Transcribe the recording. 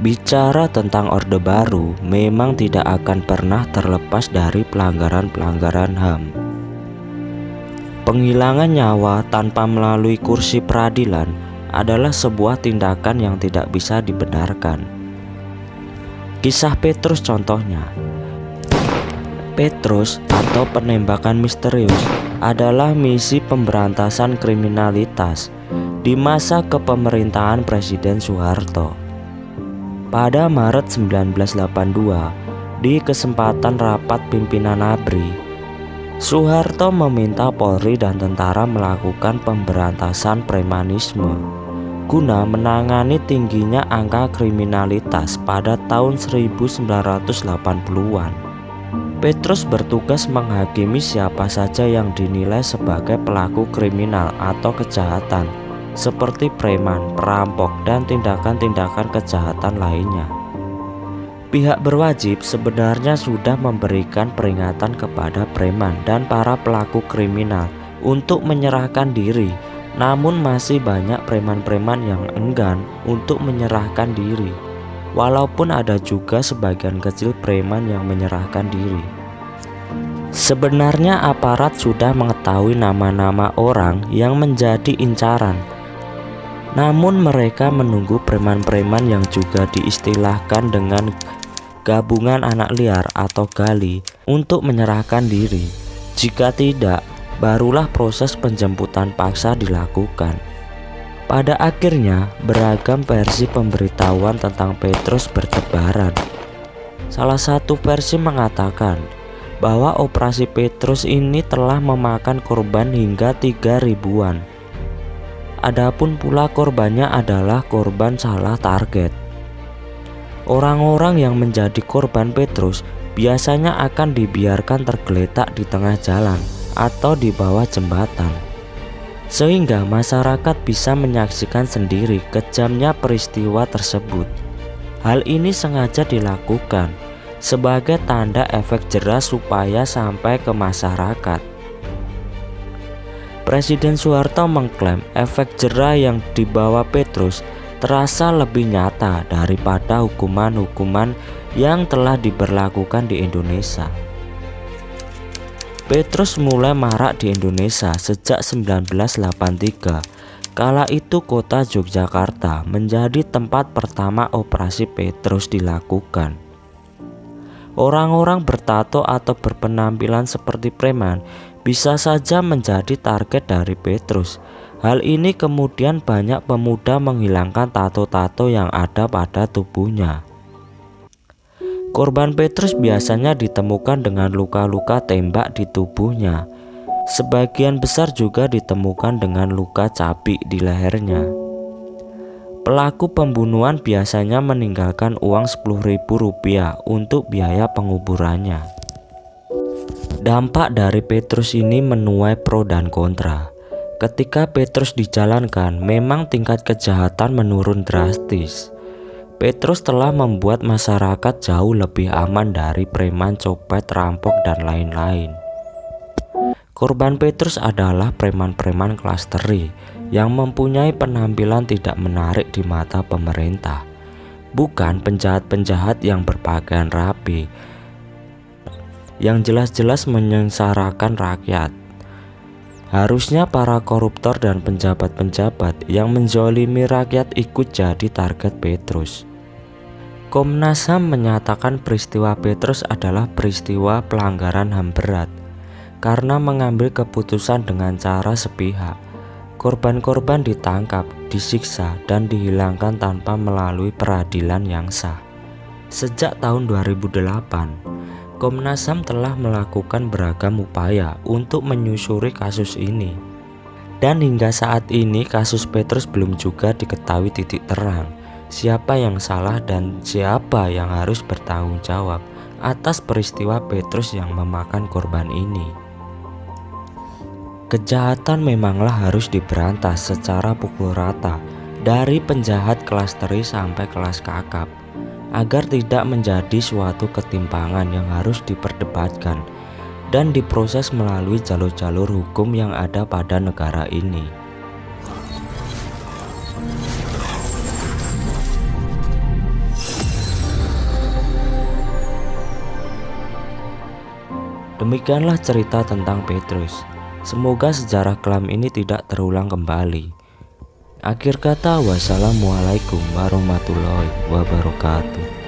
Bicara tentang Orde Baru memang tidak akan pernah terlepas dari pelanggaran-pelanggaran HAM. Penghilangan nyawa tanpa melalui kursi peradilan adalah sebuah tindakan yang tidak bisa dibenarkan. Kisah Petrus contohnya. Petrus atau penembakan misterius adalah misi pemberantasan kriminalitas di masa kepemerintahan Presiden Soeharto. Pada Maret 1982, di kesempatan rapat pimpinan ABRI, Soeharto meminta Polri dan tentara melakukan pemberantasan premanisme guna menangani tingginya angka kriminalitas pada tahun 1980-an. Petrus bertugas menghakimi siapa saja yang dinilai sebagai pelaku kriminal atau kejahatan seperti preman, perampok, dan tindakan-tindakan kejahatan lainnya. Pihak berwajib sebenarnya sudah memberikan peringatan kepada preman dan para pelaku kriminal untuk menyerahkan diri, namun masih banyak preman-preman yang enggan untuk menyerahkan diri, walaupun ada juga sebagian kecil preman yang menyerahkan diri. Sebenarnya aparat sudah mengetahui nama-nama orang yang menjadi incaran, namun mereka menunggu preman-preman yang juga diistilahkan dengan gabungan anak liar atau gali untuk menyerahkan diri. Jika tidak, barulah proses penjemputan paksa dilakukan. Pada akhirnya, beragam versi pemberitahuan tentang Petrus bertebaran. Salah satu versi mengatakan bahwa operasi Petrus ini telah memakan korban hingga 3.000-an. Adapun pula korbannya adalah korban salah target. Orang-orang yang menjadi korban Petrus biasanya akan dibiarkan tergeletak di tengah jalan atau di bawah jembatan, sehingga masyarakat bisa menyaksikan sendiri kejamnya peristiwa tersebut. Hal ini sengaja dilakukan sebagai tanda efek jera supaya sampai ke masyarakat. Presiden Soeharto mengklaim efek jera yang dibawa Petrus terasa lebih nyata daripada hukuman-hukuman yang telah diberlakukan di Indonesia. Petrus mulai marak di Indonesia sejak 1983. Kala itu kota Yogyakarta menjadi tempat pertama operasi Petrus dilakukan. Orang-orang bertato atau berpenampilan seperti preman bisa saja menjadi target dari Petrus. Hal ini kemudian banyak pemuda menghilangkan tato-tato yang ada pada tubuhnya. Korban Petrus biasanya ditemukan dengan luka-luka tembak di tubuhnya. Sebagian besar juga ditemukan dengan luka cabik di lehernya. Pelaku pembunuhan biasanya meninggalkan uang Rp10.000 untuk biaya penguburannya. Dampak dari Petrus ini menuai pro dan kontra. Ketika Petrus dijalankan, memang tingkat kejahatan menurun drastis. Petrus telah membuat masyarakat jauh lebih aman dari preman, copet, rampok, dan lain-lain. Korban Petrus adalah preman-preman kelas teri yang mempunyai penampilan tidak menarik di mata pemerintah, bukan penjahat-penjahat yang berpakaian rapi, yang jelas-jelas menyengsarakan rakyat. Harusnya para koruptor dan penjabat-penjabat yang menzolimi rakyat ikut jadi target Petrus. Komnas HAM menyatakan peristiwa Petrus adalah peristiwa pelanggaran HAM berat karena mengambil keputusan dengan cara sepihak. Korban-korban ditangkap, disiksa, dan dihilangkan tanpa melalui peradilan yang sah. Sejak tahun 2008, Komnas HAM telah melakukan beragam upaya untuk menyusuri kasus ini. Dan hingga saat ini kasus Petrus belum juga diketahui titik terang siapa yang salah dan siapa yang harus bertanggung jawab atas peristiwa Petrus yang memakan korban ini. Kejahatan memanglah harus diberantas secara pukul rata, dari penjahat kelas teri sampai kelas kakap, agar tidak menjadi suatu ketimpangan yang harus diperdebatkan dan diproses melalui jalur-jalur hukum yang ada pada negara ini. Demikianlah cerita tentang Petrus. Semoga sejarah kelam ini tidak terulang kembali. Akhir kata, wassalamualaikum warahmatullahi wabarakatuh.